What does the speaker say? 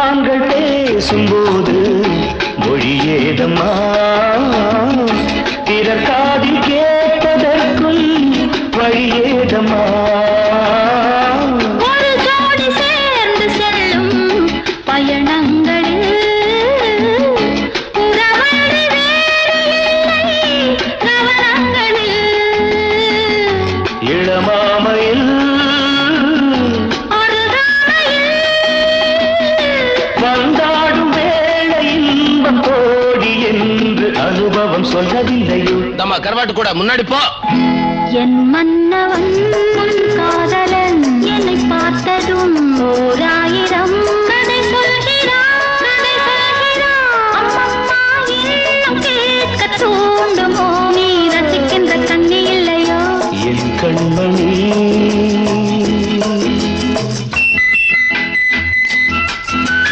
ஆண்கள் பேசும்போது மொழியேதம்மா பிறர் காதில் கேட்பதற்கும் வழியேதம்மா ஒரு ஜோடி சேர்ந்து செல்லும் பயணங்களில் உறவழி வேறு இல்லை கவனங்களில் இளமாமையில் வந்தாடும் வேளை இன்பம் கோடி என்று அனுபவம் சொல்லவில்லையோ தம்மா கருவாட்டு கூட முன்னாடி போ என் மன்னவன் காதலன் என்னை பார்த்ததும் 1000 கதை சொல்கிறான்